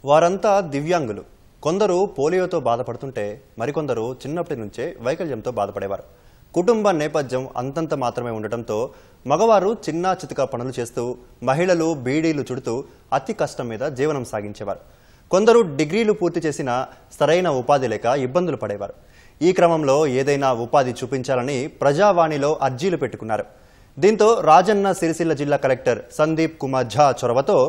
వారంతా దివ్యాంగులు. కొందరు పోలియోతో బాధపడుతుంటే మరికొందరు చిన్నప్పటి నుంచే వైకల్యంతో బాధపడేవారు. కుటుంబ నేపథ్యం అంతంత మాత్రమే ఉండటంతో మగవారు చిన్న చితక పనులు చేస్తూ, మహిళలు బీడీలు చుడుతూ అతి కష్టం మీద జీవనం సాగించేవారు. కొందరు డిగ్రీలు పూర్తి చేసినా సరైన ఉపాధి లేక ఇబ్బందులు పడేవారు. ఈ క్రమంలో ఏదైనా ఉపాధి చూపించాలని ప్రజావాణిలో అర్జీలు పెట్టుకున్నారు. దీంతో రాజన్న సిరిసిల్ల జిల్లా కలెక్టర్ సందీప్ కుమార్ ఝా చొరవతో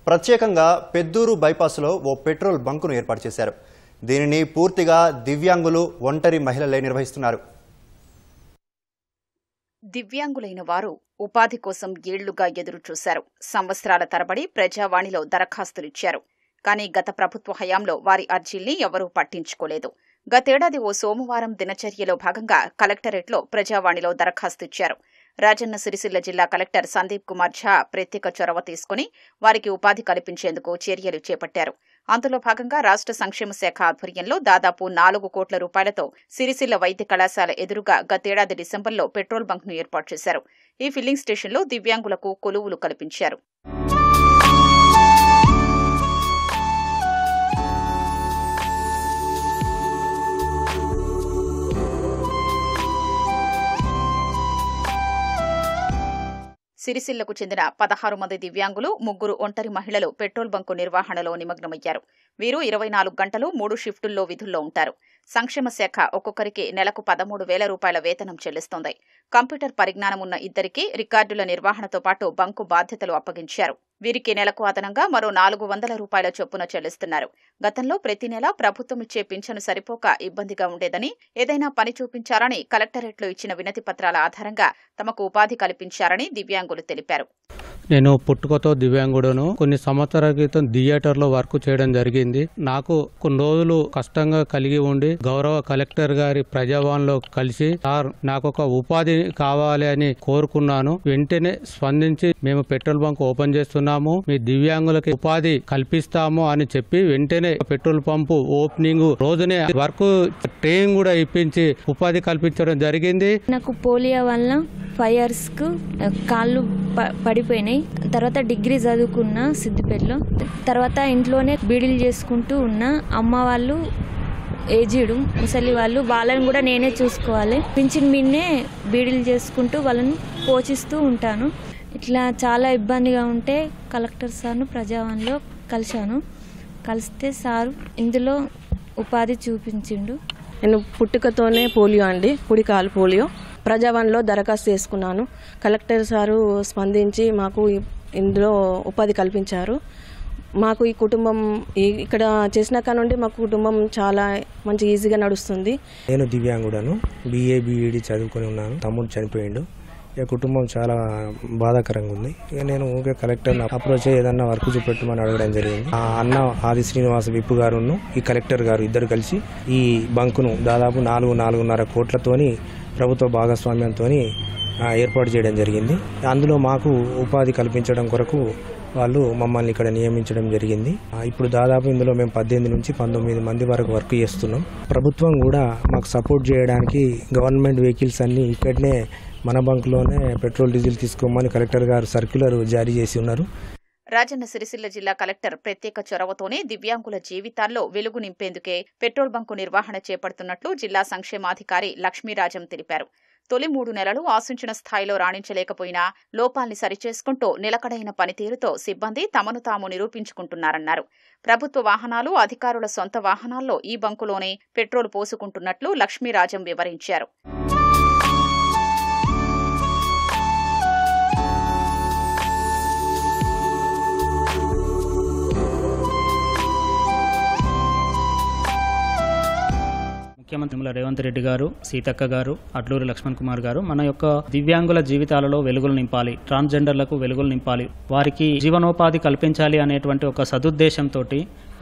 ప్రత్యేకంగా పెద్దూరు బైపాస్లో ఓ పెట్రోల్ బంకును ఏర్పాటు చేశారు. దీనిని పూర్తిగా దివ్యాంగులు, ఒంటరి మహిళలే నిర్వహిస్తున్నారు. దివ్యాంగులైన వారు ఉపాధి కోసం ఏళ్లుగా ఎదురుచూశారు. సంవత్సరాల తరబడి ప్రజావాణిలో దరఖాస్తులిచ్చారు. కానీ గత ప్రభుత్వ హయాంలో వారి అర్జీల్ని ఎవరూ పట్టించుకోలేదు. గతేడాది ఓ సోమవారం దినచర్యలో భాగంగా కలెక్టరేట్లో ప్రజావాణిలో దరఖాస్తుిచ్చారు. రాజన్న సిరిసిల్ల జిల్లా కలెక్టర్ సందీప్ కుమార్ ఝా ప్రత్యేక చొరవ తీసుకుని వారికి ఉపాధి కల్పించేందుకు చర్యలు చేపట్టారు. అందులో భాగంగా రాష్ట్ర సంక్షేమ శాఖ ఆధ్వర్యంలో దాదాపు 4 కోట్ల రూపాయలతో సిరిసిల్ల వైద్య కళాశాల ఎదురుగా గతేడాది డిసెంబర్లో పెట్రోల్ బంక్ను ఏర్పాటు చేశారు. ఈ ఫిల్లింగ్ స్టేషన్లో దివ్యాంగులకు కొలువులు కల్పించారు. సిరిసిల్లకు చెందిన 16 మంది దివ్యాంగులు, 3 ఒంటరి మహిళలు పెట్రోల్ బంకు నిర్వహణలో నిమగ్నమయ్యారు. వీరు 24 గంటలు 3 షిఫ్టుల్లో విధుల్లో ఉంటారు. సంక్షేమ శాఖ ఒక్కొక్కరికి నెలకు 13,000 రూపాయల వేతనం చెల్లిస్తోంది. కంప్యూటర్ పరిజ్ఞానం ఉన్న ఇద్దరికి రికార్డుల నిర్వహణతో పాటు బంకు బాధ్యతలు అప్పగించారు. వీరికి నెలకు అదనంగా మరో 400 రూపాయల చొప్పున చెల్లిస్తున్నారు. గతంలో ప్రతి నెలా ప్రభుత్వం ఇచ్చే పింఛను సరిపోక ఇబ్బందిగా ఉండేదని, ఏదైనా పని చూపించారని కలెక్టరేట్లో ఇచ్చిన వినతి పత్రాల ఆధారంగా తమకు ఉపాధి కల్పించారని దివ్యాంగులు తెలిపారు. నేను పుట్టుకతో దివ్యాంగుడును. కొన్ని సంవత్సరాల క్రితం థియేటర్లో వర్క్ చేయడం జరిగింది. నాకు కొన్ని రోజులు కష్టంగా కలిగి ఉండి గౌరవ కలెక్టర్ గారి ప్రజావాణిలో కలిసి, సార్ నాకు ఒక ఉపాధి కావాలి అని కోరుకున్నాను. వెంటనే స్పందించి మేము పెట్రోల్ బంక్ ఓపెన్ చేస్తున్నాము, మీ దివ్యాంగులకి ఉపాధి కల్పిస్తాము అని చెప్పి వెంటనే పెట్రోల్ పంపు ఓపెనింగ్ రోజునే వర్క్ ట్రైనింగ్ కూడా ఇప్పించి ఉపాధి కల్పించడం జరిగింది. నాకు పోలియో వల్ల 5 years కాళ్ళు పడిపోయినాయి. తర్వాత డిగ్రీ చదువుకున్నా సిద్దిపేటలో. తర్వాత ఇంట్లోనే బీడీలు చేసుకుంటూ ఉన్నా. అమ్మ వాళ్ళు ఏజీడు ముసలి వాళ్ళని కూడా నేనే చూసుకోవాలి. పింఛన్ మీదనే బీడీలు చేసుకుంటూ వాళ్ళను పోషిస్తూ ఉంటాను. ఇట్లా చాలా ఇబ్బందిగా ఉంటే కలెక్టర్ సార్ను ప్రజావాణిలో కలిస్తే సారు ఇందులో ఉపాధి చూపించిండు. నేను పుట్టుకతోనే పోలియో అండి, కుడికాలు పోలియో. ప్రజావాణిలో దరఖాస్తు చేసుకున్నాను. కలెక్టర్ సారు స్పందించి మాకు ఇందులో ఉపాధి కల్పించారు. మాకు ఈ కుటుంబం ఇక్కడ చేసిన కానుండి మాకు కుటుంబం చాలా మంచి ఈజీగా నడుస్తుంది. నేను దివ్యాంగుడను, BA BEd చదువుకొని ఉన్నాను. తమ్ముడు చనిపోయిండు. ఈ కుటుంబం చాలా బాధాకరంగా ఉంది. ఇక నేను ఊరికే కలెక్టర్ని అప్రోచ్ అయ్యి ఏదన్నా వర్క్ చూపెట్టమని అడగడం జరిగింది. ఆ అన్న ఆది శ్రీనివాస విప్పు గారును ఈ కలెక్టర్ గారు ఇద్దరు కలిసి ఈ బంకును దాదాపు 4.5 కోట్లతోని ప్రభుత్వ భాగస్వామ్యంతో ఏర్పాటు చేయడం జరిగింది. అందులో మాకు ఉపాధి కల్పించడం కొరకు వాళ్ళు మమ్మల్ని ఇక్కడ నియమించడం జరిగింది. ఇప్పుడు దాదాపు ఇందులో మేము 18 నుంచి 19 మంది వరకు వర్క్ చేస్తున్నాం. ప్రభుత్వం కూడా మాకు సపోర్ట్ చేయడానికి గవర్నమెంట్ వెహికల్స్ అన్ని ఇక్కడనే మన బంకులోనే పెట్రోల్ డీజిల్ తీసుకోమని కలెక్టర్ గారు సర్క్యులర్ జారీ చేసి ఉన్నారు. రాజన్న సిరిసిల్ల జిల్లా కలెక్టర్ ప్రత్యేక చొరవతోనే దివ్యాంగుల జీవితాల్లో వెలుగు నింపేందుకే పెట్రోల్ బంకు నిర్వహణ చేపడుతున్నట్లు జిల్లా సంక్షేమాధికారి లక్ష్మీరాజం తెలిపారు. తొలి 3 నెలలు ఆశించిన స్థాయిలో రాణించలేకపోయినా లోపాల్ని సరిచేసుకుంటూ నిలకడైన పనితీరుతో సిబ్బంది తమను తాము నిరూపించుకుంటున్నారన్నారు. ప్రభుత్వ వాహనాలు, అధికారుల సొంత వాహనాల్లో ఈ బంకులోనే పెట్రోల్ పోసుకుంటున్నట్లు లక్ష్మీరాజం వివరించారు. ముఖ్యమంత్రి రేవంత్ రెడ్డి గారు, సీతక్క గారు, అడ్లూరి లక్ష్మణ్ కుమార్ గారు మన యొక్క దివ్యాంగుల జీవితాలలో వెలుగులు నింపాలి, ట్రాన్స్జెండర్లకు వెలుగులు నింపాలి, వారికి జీవనోపాధి కల్పించాలి అనేటువంటి ఒక సదుద్దేశంతో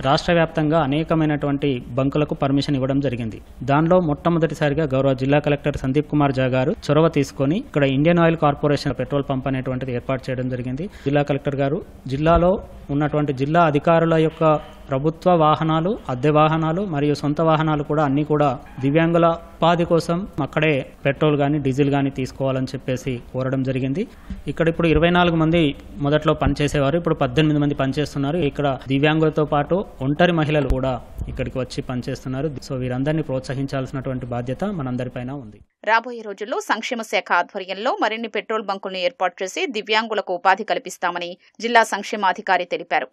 రాష్ట్ర వ్యాప్తంగా అనేకమైనటువంటి బంకులకు పర్మిషన్ ఇవ్వడం జరిగింది. దానిలో మొట్టమొదటిసారిగా గౌరవ జిల్లా కలెక్టర్ సందీప్ కుమార్ ఝా గారు చొరవ తీసుకొని ఇక్కడ Indian oil corporation petrol pump అనేటువంటిది ఏర్పాటు చేయడం జరిగింది. జిల్లా కలెక్టర్ గారు జిల్లాలో ఉన్నటువంటి జిల్లా అధికారుల యొక్క ప్రభుత్వ వాహనాలు, అద్దె వాహనాలు మరియు సొంత వాహనాలు కూడా అన్ని కూడా దివ్యాంగుల ఉపాధి కోసం అక్కడే పెట్రోల్ కానీ డీజిల్ కానీ తీసుకోవాలని చెప్పేసి కోరడం జరిగింది. ఇక్కడ ఇప్పుడు 24 మంది మొదట్లో పనిచేసేవారు, ఇప్పుడు 18 మంది పనిచేస్తున్నారు. ఇక్కడ దివ్యాంగులతో పాటు ఒంటరి మహిళలు కూడా ఇక్కడికి వచ్చి పనిచేస్తున్నారు. సో వీరందరినీ ప్రోత్సహించాల్సినటువంటి బాధ్యత మనందరిపైన ఉంది. రాబోయే రోజుల్లో సంక్షేమ శాఖ ఆధ్వర్యంలో మరిన్ని పెట్రోల్ బంకులను ఏర్పాటు చేసి దివ్యాంగులకు ఉపాధి కల్పిస్తామని జిల్లా సంక్షేమాధికారి తెలిపారు.